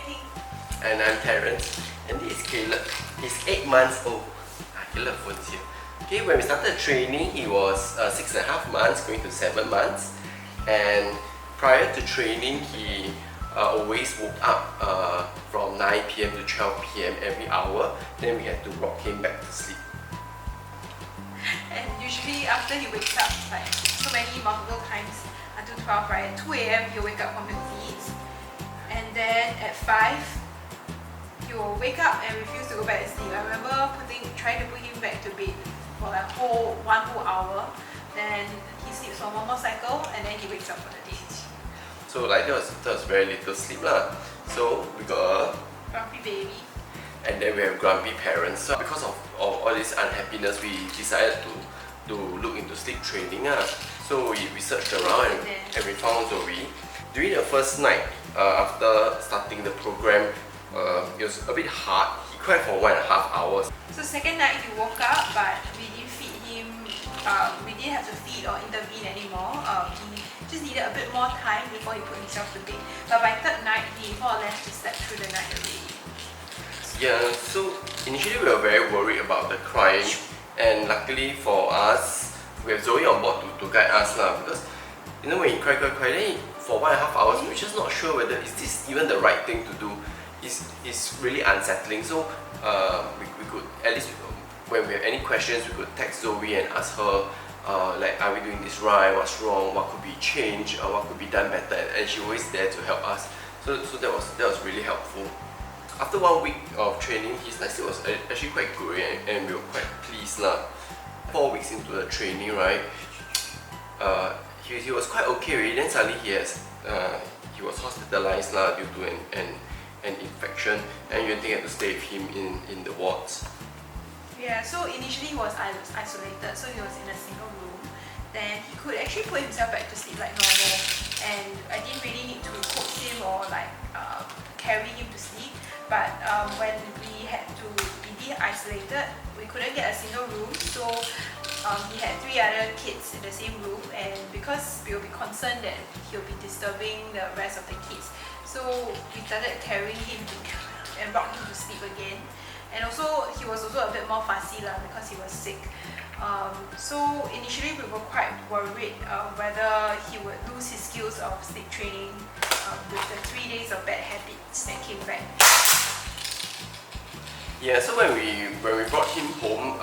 Ting. And I'm Terence. And this is Caleb. He's 8 months old. Caleb phone's here. Okay, when we started training, he was 6.5 months, going to 7 months. And prior to training, he always woke up from 9 p.m. to 12 p.m. every hour. Then we had to rock him back to sleep. And usually after he wakes up, like so many multiple times until 12, right? At 2 a.m. he'll wake up from his knees. And then at 5, he will wake up and refuse to go back to sleep. I remember trying to put him back to bed for like one whole hour. Then he sleeps for one more cycle and then he wakes up for the day. So like that was very little sleep lah. So we got a grumpy baby. And then we have grumpy parents. So because of all this unhappiness, we decided to look into sleep training. So we researched around and we found Zoe. During the first night after starting the program, it was a bit hard. He cried for 1.5 hours. So second night he woke up, but we didn't feed him. We didn't have to feed or intervene anymore. He just needed a bit more time before he put himself to bed. But by third night, he more or less just slept through the night already. Yeah, so initially we were very worried about the crying, and luckily for us, we have Zoe on board to guide us lah. Because you know when he cry, then for 1.5 hours, we're just not sure whether is this even the right thing to do. It's really unsettling. So we could at least when we have any questions, we could text Zoe and ask her like, are we doing this right? What's wrong? What could be changed? What could be done better? And she always there to help us. So that was really helpful. After 1 week of training, his night sleep was actually quite good, and we were quite pleased lah. 4 weeks into the training, right, he was quite okay already. Then suddenly he was hospitalized lah due to an infection, and Yuan Ting had to stay with him in the wards. Yeah, so initially he was isolated, so he was in a single room. Then he could actually put himself back to sleep like normal, and I didn't really need to coax him or like carry him to sleep. But when we had to be isolated, we couldn't get a single room, so he had 3 other kids in the same room, and because we will be concerned that he'll be disturbing the rest of the kids, so we started carrying him and rock him to sleep again. And also he was also a bit more fussy lah because he was sick. So initially we were quite worried whether he would lose his skills of sleep training with the 3 days of bad habits that came back. Yeah, so when we brought him home,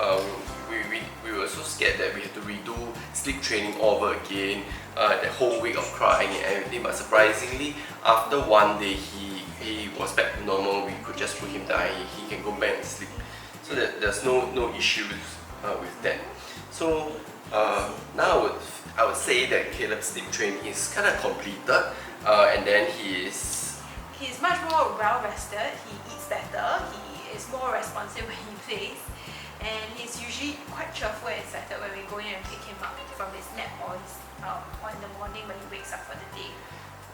we were so scared that we had to redo sleep training all over again, the whole week of crying and everything. But surprisingly, after 1 day, he was back to normal. We could just put him down. He can go back and sleep. So there's no issues with that. So now I would say that Caleb's sleep training is kind of completed, and then he's much more well rested. He eats better. He is more responsive when he plays, and he's usually quite cheerful and excited when we go in and pick him up from his nap or in the morning when he wakes up for the day.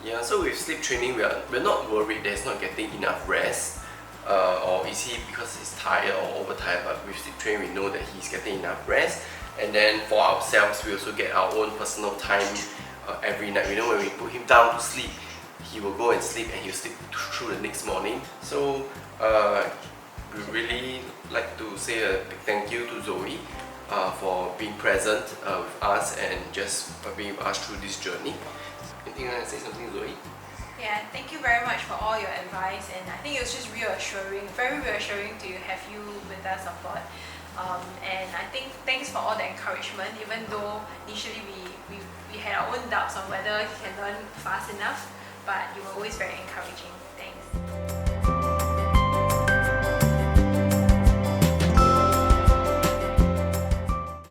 Yeah, so with sleep training, we're not worried that he's not getting enough rest, or is he because he's tired or overtired. But with sleep training, we know that he's getting enough rest, and then for ourselves, we also get our own personal time every night. We know when we put him down to sleep, he will go and sleep, and he'll sleep through the next morning. So we really like to say a big thank you to Zoe for being present with us and just being with us through this journey. You think I say something, Zoe? Yeah, thank you very much for all your advice, and I think it was just reassuring, very reassuring to have you with us on board. And I think thanks for all the encouragement, even though initially we had our own doubts on whether he can learn fast enough, but you were always very encouraging.